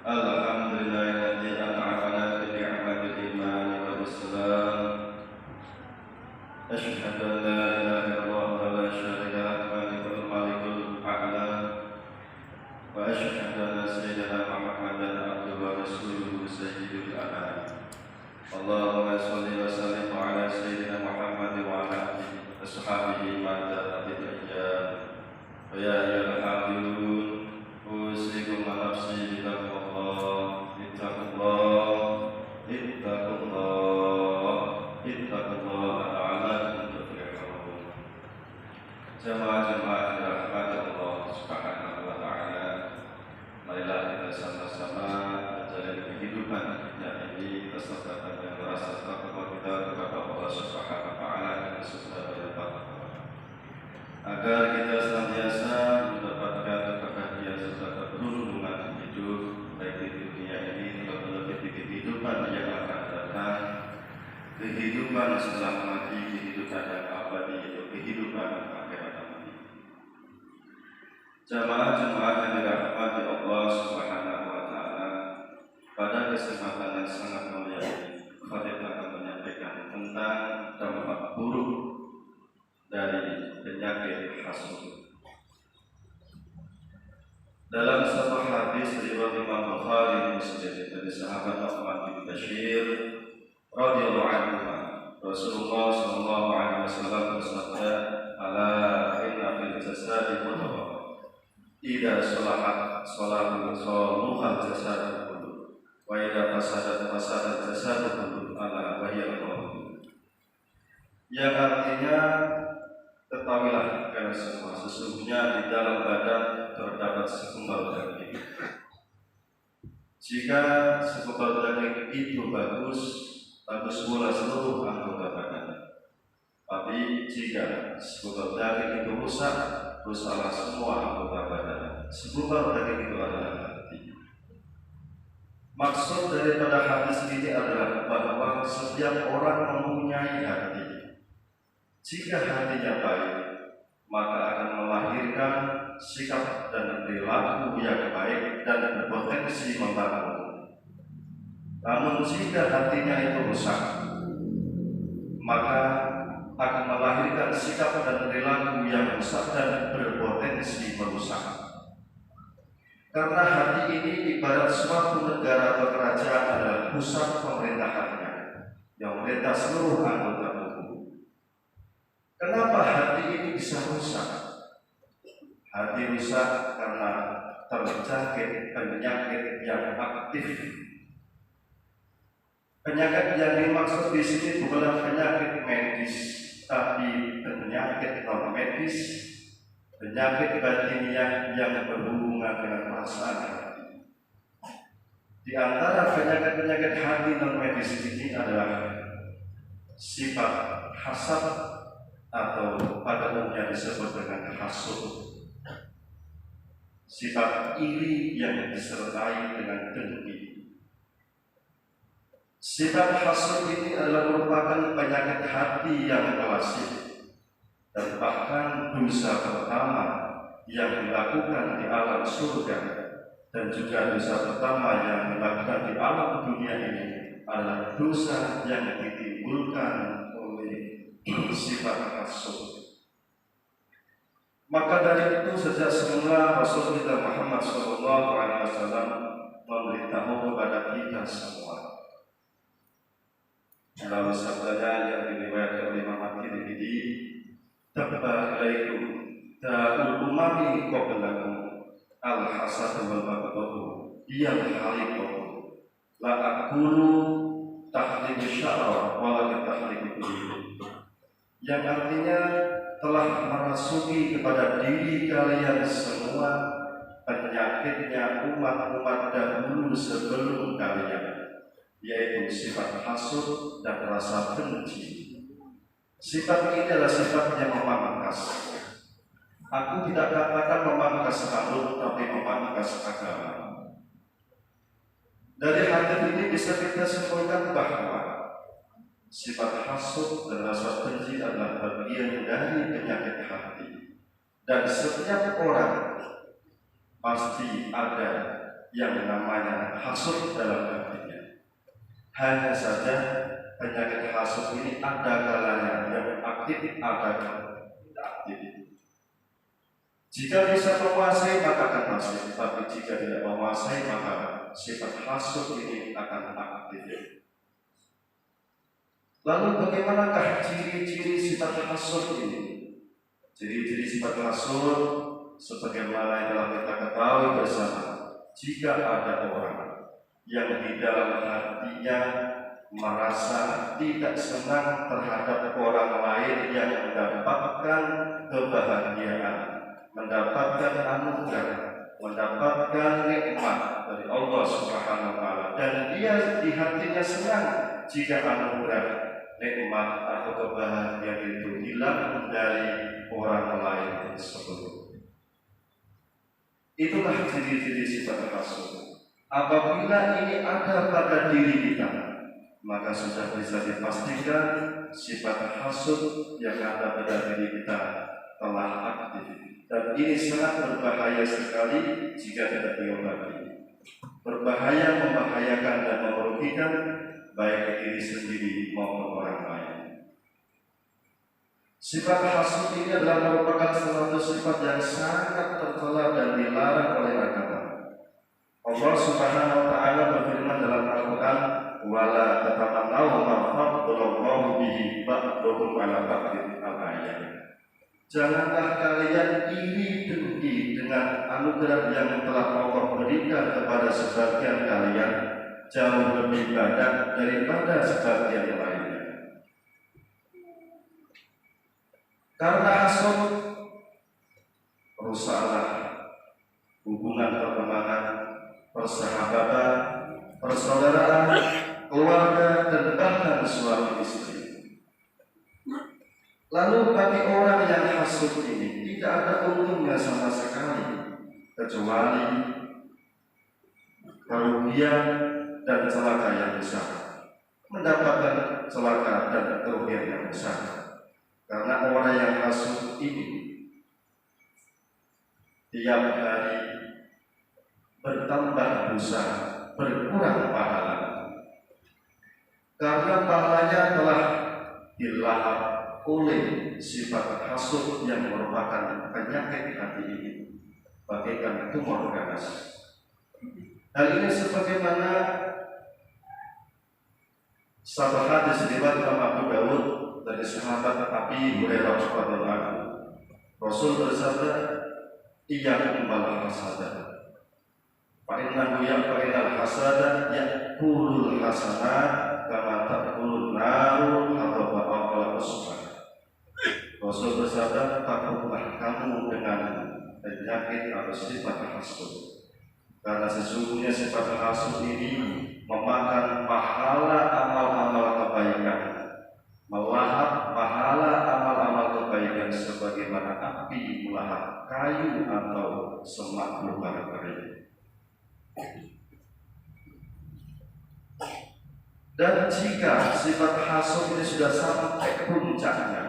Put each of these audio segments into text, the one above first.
Alhamdulillahilladzi an'amana bi ni'matil iman wal islam. Asyhadu an la ilaha illallah wa la syarika lahu malikul malikul a'la. Wa asyhadu anna sayyidina Muhammadan abduhu wa rasuluhu sayyidul anam. Allahumma shalli wa sallim ala sayyidina Muhammad wa ala alihi wa sahbihi ma daamatil ayyam. Wa ya ayyuhal hadirun usikum wa nafsi bi taqwallah. Ittaqullah la'allakum tuflihun. Jamaah-jamaah yang dirahmati Allah Subhanahu wa taala, marilah kita sama-sama menjalani kehidupan kita ini beserta dengan rasa takwa kita kepada Allah Subhanahu wa taala dan sesuatu takwa, agar kita senantiasa mendapatkan kebahagiaan serta keberuntungan hidup baik di dunia ini maupun di kehidupan yang akan datang, kehidupan setelah mati, kehidupan yang abadi, yaitu kehidupan akhirat nanti. Jamaah-jamaah yang dirahmati Allah Subhanahu wa taala, pada kesempatan yang sangat mulia ini, Khatib akan menyampaikan tentang dampak buruk dari penyakit hasud. Dalam satu hadis riwayat Imam Bukhari Muslim dari sahabat Nu'man bin Bashir radhiyallahu anhu, Rasulullah sallallahu alaihi wasallam bersabda, "Ala inna fil jasadi mudghah, idza salahat salaha jasadu kullu, wa idza fasadat jasadu kullu, ala wa hiya al-qalb." Yang artinya, ketahuilah kalian semua, sesungguhnya di dalam badan terdapat segumpal daging. Jika segumpal daging itu bagus pula seluruh anggota badan. Tapi jika segumpal daging itu rusaklah semua anggota badan. Segumpal daging itu adalah hati. Maksud daripada hadis ini adalah bahwa setiap orang mempunyai hati. Jika hatinya baik, maka akan melahirkan sikap dan perilaku yang baik dan berpotensi membangun. Namun jika hatinya itu rusak, maka akan melahirkan sikap dan perilaku yang rusak dan berpotensi merusak. Karena hati ini ibarat suatu negara atau kerajaan adalah pusat pemerintahannya, yang memerintah seluruh anggota tubuh. Kenapa hati ini bisa rusak? Hati rusak karena terjangkit penyakit yang aktif. Penyakit yang dimaksud di sini bukanlah penyakit medis, tapi penyakit non medis, penyakit batiniah yang berhubungan dengan perasaan hati. Di antara penyakit-penyakit hati non medis ini adalah sifat hasad atau pada umumnya disebut dengan hasud. Sifat iri yang disertai dengan dengki. Sifat hasud ini adalah merupakan penyakit hati yang klasik dan bahkan dosa pertama yang dilakukan di alam surga, dan juga dosa pertama yang dilakukan di alam dunia ini adalah dosa yang ditimbulkan oleh sifat hasud. Maka dari itu sejak semula Rasul kita Muhammad SAW memberitahu kepada kita semua dalam sabdanya yang diriwayatkan oleh Imam At-Tirmidzi, "Tabba alaikum da'ul umami qablakum al-hasad wal baghdadu iyal halikum la aqulu tahliku sya'ra wa la tahliku qulub." Yang artinya, telah merasuki kepada diri kalian semua penyakitnya umat-umat dahulu sebelum kalian, yaitu sifat hasud dan rasa benci. Sifat ini adalah sifat yang memangkas. Aku tidak katakan memangkas rambut, tapi memangkas agama. Dari hadis ini bisa kita simpulkan bahwa sifat hasud dan rasa benci adalah bagian dari penyakit hati, dan setiap orang pasti ada yang namanya hasud dalam hatinya. Hanya saja penyakit hasud ini ada kalanya yang aktif, ada kalanya tidak aktif. Jika bisa menguasai maka akan pasif, tapi jika tidak menguasai maka sifat hasud ini akan aktif. Lalu bagaimanakah ciri-ciri sifat hasud ini? Ciri-ciri sifat hasud sebagaimana yang telah kita ketahui bersama, jika ada orang yang di dalam hatinya merasa tidak senang terhadap orang lain yang mendapatkan kebahagiaan, mendapatkan anugerah, mendapatkan nikmat dari Allah Subhanahu wa Ta'ala, dan dia di hatinya senang jika anugerah, nikmat atau kebahagiaan itu hilang dari orang lain tersebut. Itulah ciri-ciri sifat hasud. Apabila ini ada pada diri kita, maka sudah bisa dipastikan sifat hasud yang ada pada diri kita telah aktif. Dan ini sangat berbahaya sekali jika tidak diobati. Berbahaya, membahayakan dan merugikan baik diri sendiri maupun orang lain. Sifat hasud ini adalah merupakan suatu sifat yang sangat tercela dan dilarang oleh agama. Allah Subhanahu wa Ta'ala berfirman dalam Al-Quran, "Wala tatamannaw ma faddalallahu bihi ba'dakum 'ala ba'din." Al-ayat. Janganlah kalian iri dengki dengan anugerah yang telah Allah berikan kepada sebagian kalian jauh lebih banyak daripada sebagian lainnya. Karena hasud rusaklah hubungan pertemanan, persahabatan, persaudaraan, keluarga, dan bahkan suami istri. Lalu bagi orang yang hasud ini tidak ada untungnya sama sekali, kecuali kerugian dan celaka yang besar. Mendapatkan celaka dan kerugian yang besar. Karena orang yang hasud ini tiap hari bertambah dosa, berkurang pahala. Karena pahalanya telah dilahap oleh sifat hasud yang merupakan penyakit hati ini, bagaikan tumor ganas. Hal ini sebagaimana sabda hadis riwayat Imam Abu Dawud dari sahabat Abi Hurairah radhiyallahu anhu. Rasul bersabda, "Iyyakum wal hasada. Fa innahu yaqulul hasada yaqulul hasanat kama taqulun naru hatta ba'ala usbah." Rasul bersabda, "Takutlah kamu dengan penyakit atau sifat hasud, karena sesungguhnya sifat hasud ini memakan pahala amal-amal kebaikan, melahap pahala amal-amal kebaikan sebagaimana api melahap kayu atau semak belukar kering." Dan jika sifat hasud ini sudah sampai puncaknya,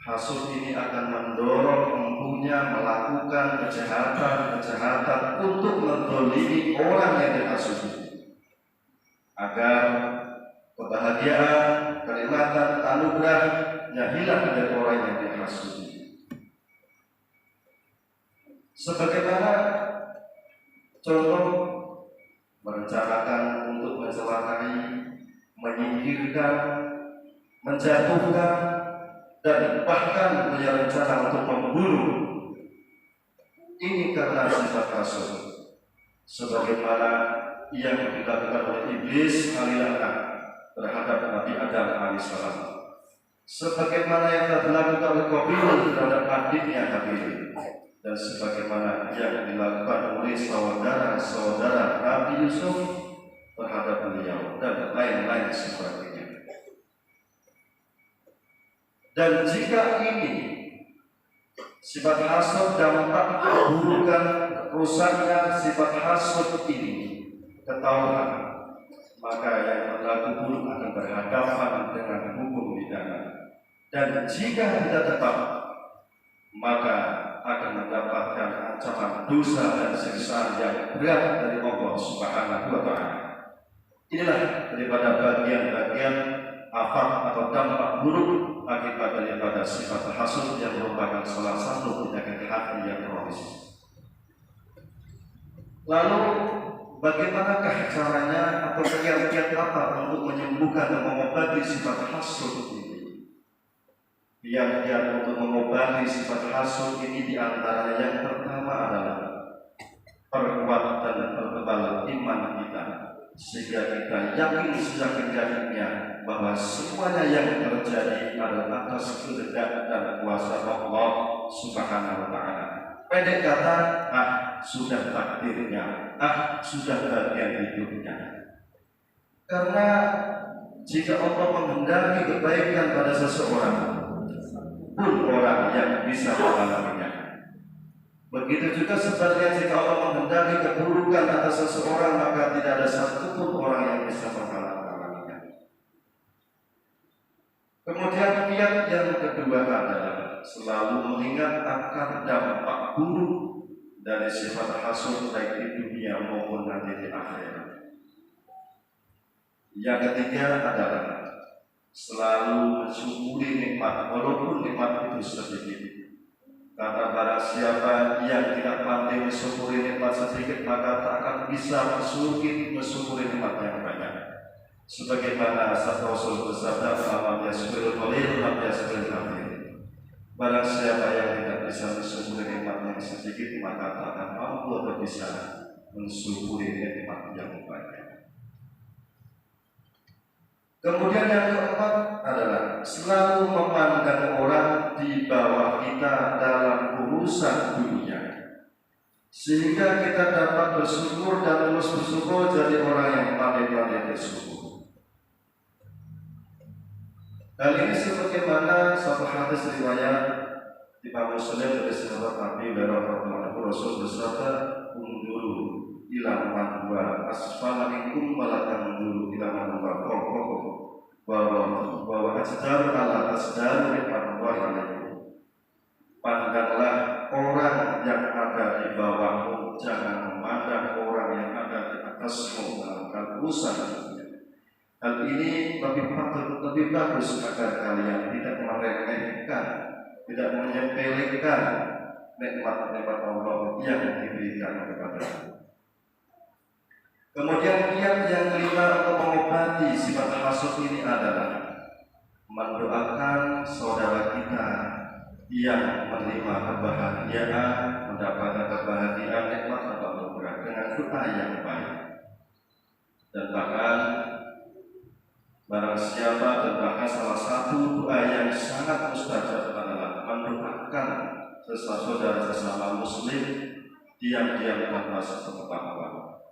hasud ini akan mendorong empunya melakukan kejahatan untuk menzalimi orang yang dihasudi, agar kebahagiaan, kenikmatan, anugerahnya hilang dari orang yang dihasudi. Sebagaimana contoh merencanakan untuk mencelakai, menyingkirkan, menjatuhkan, dan bahkan punya rencana untuk membunuh. Ini karena sifat hasud, sebagaimana yang dilakukan oleh iblis alilana terhadap Nabi Adam alaihissalam, sebagaimana yang telah dilakukan oleh Qabil terhadap adiknya Habil, dan sebagaimana yang dilakukan oleh saudara-saudara Nabi Yusuf terhadap beliau, dan lain-lain sebagainya. Dan jika ini sifat hasud, dampak keburukan, rusaknya sifat hasud ini ketahuan, maka yang berlaku buruk akan berhadapan dengan hukum pidana. Dan jika tidak tetap, maka akan mendapatkan ancaman dosa dan siksaan yang berat dari Allah Subhanahu wa Ta'ala. Inilah daripada bagian-bagian afat atau dampak buruk akibat daripada sifat hasud yang merupakan salah satu penyakit hati yang kronis. Lalu bagaimanakah caranya atau kiat-kiat apa untuk menyembuhkan dan mengobati sifat hasud ini? Kiat-kiat untuk mengobati sifat hasud ini diantaranya yang pertama adalah perkuat dan pertebal iman kita, sehingga kita yakin seyakin-yakinnya bahwa semuanya yang terjadi adalah atas kehendak dan kuasa Allah Subhanahu wa Ta'ala. Pendek kata, sudah takdirnya, sudah bagian hidupnya. Karena jika Allah menghendaki kebaikan pada seseorang, pun orang yang bisa mengalaminya. Begitu juga sebaliknya, jika Allah menghendaki keburukan atas seseorang, maka tidak ada satupun orang yang bisa mengalaminya. Kemudian kiat yang kedua adalah selalu mengingat akan dampak buruk dari sifat hasud baik di dunia maupun nanti di akhirat. Yang ketiga adalah selalu mensyukuri nikmat walaupun nikmat itu sedikit. Karena barang siapa yang tidak pandai mensyukuri nikmat sedikit, maka tak akan bisa mensyukuri nikmat yang banyak. Sebagaimana sabda Rasul bersabda, "Faman yasbirul qalil lam yasbirul katsir." Barang siapa yang tidak bisa mensyukuri nikmat yang sedikit, maka tak akan mampu atau bisa mensyukuri nikmat yang banyak. Kemudian yang keempat adalah selalu memandang orang di bawah kita dalam urusan dunia, sehingga kita dapat bersyukur dan terus bersyukur jadi orang yang pandai-pandai bersyukur. Hal ini sebagaimana suatu hadis riwayat Imam Muslim dari sahabat Nabi radhiyallahu Rasul bersabda, "Unduru ila man huwa asfala minkum wa la tanzuru ila man huwa fawqakum wa ajdaru ala asdaru ridwanullahi." Pandanglah orang yang ada di bawahmu, jangan memandang orang yang ada di atasmu dalam urusan dunia. Hal ini lebih bagus agar kalian tidak meremehkan, tidak menyepelekan nikmat-nikmat Allah yang diberikan kepadamu. Kemudian kiat yang kelima untuk mengobati sifat hasud ini adalah mendoakan saudara kita yang menerima kebahagiaan, mendapatkan kebahagiaan nikmat atau anugerah dengan doa yang baik. Dan barang siapa dan bahkan salah satu doa yang sangat mustajab adalah mendoakan saudara sesama muslim diam-diam tanpa sepengetahuan.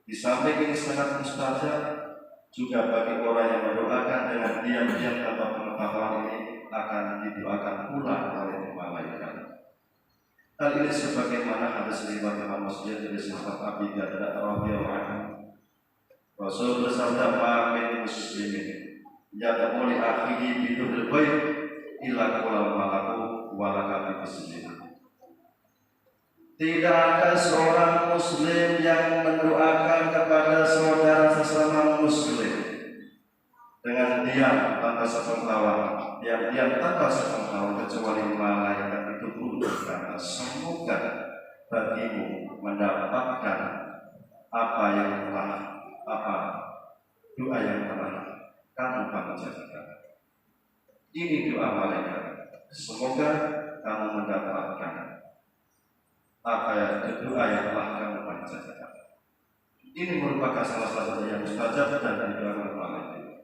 Di samping ini sangat mustajab juga bagi orang yang mendoakan dengan diam-diam tanpa pengetahuan ini akan didoakan pula oleh malaikat. Hal ini sebagaimana hadis riwayat Imam Muslim dari sahabat Abi Darda radhiyallahu anhu. Rasul bersabda, "Ma min muslimin yad'u li akhihi bi dhurril ghaib illa qala malaku wa laka bismillah." Tidak ada seorang muslim yang mendoakan kepada saudara sesama muslim dengan diam tanpa sepengetahuan, diam tanpa sepengetahuan, kecuali malaikat itu pun berkata, "Semoga bagimu mendapatkan doa yang telah kamu panjatkan." Ini doa malaikat. Semoga kamu mendapatkan doa yang telah kamu panjatkan. Ini merupakan salah satu yang mustajab dan didoakan malaikat.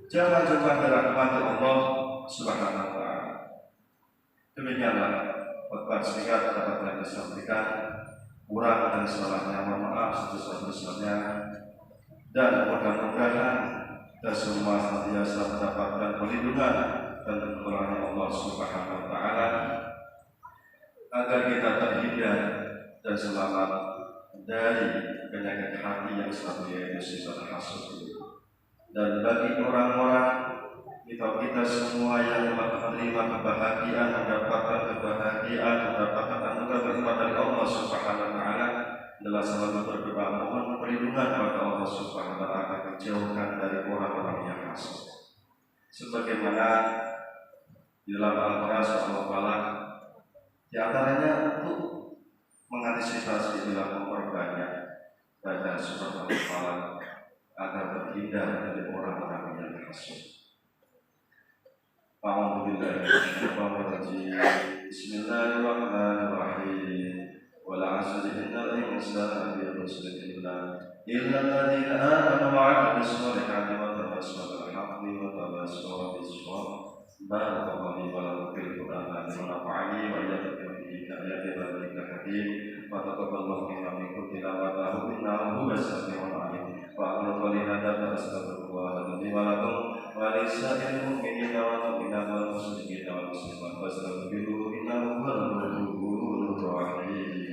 Jangan coba dirahmati Allah Subhanahu wa Ta'ala. Demikianlah khotbah singkat dapat disampaikan. Kurang dan salahnya mohon maaf sebesar-besarnya, dan mudah-mudahan kita semua senantiasa mendapatkan perlindungan dan pertolongan Allah Subhanahu wa Ta'ala agar kita terhindar dan selamat dari penyakit hati yang satu, yaitu sifat hasud. Dan bagi orang-orang kita semua yang telah menerima kebahagiaan, mendapatkan anugerah nikmat dari Allah Subhanahu wa taala, adalah selalu berdoa mohon perlindungan kepada Allah Subhanahu wa taala agar dijauhkan dari orang-orang yang hasad. Sebagaimana di dalam Al-Qur'an Allah Ta'ala di antaranya untuk mengantisipasi bila memperbanyak baca surat Al-Falaq agar terhindar dari orang-orang yang hasad. A'udzubillahi minasyaitonir rajim. Bismillahirrahmanirrahim. Wal 'asri innal insana lafi khusr illa alladziina aamanu wa 'amilus shalihati wa tawassaw bil haqqi wa tawassaw bis sabr. Barakallahu li wa lakum fil Qur'ani wa nafa'ani wa iyyakum bihi ayati rabbika hakim. Wa taqabbalallahu minna wa minkum tilawatahu innahu huwas sami'ul 'alim. Wa aqulu qawli hadza wa astaghfirullah li wa lakum wa lisa'il mu'minina wal mu'minati wal muslimina wal muslimat wastaghfiruhu innahu huwal ghafurur rahim.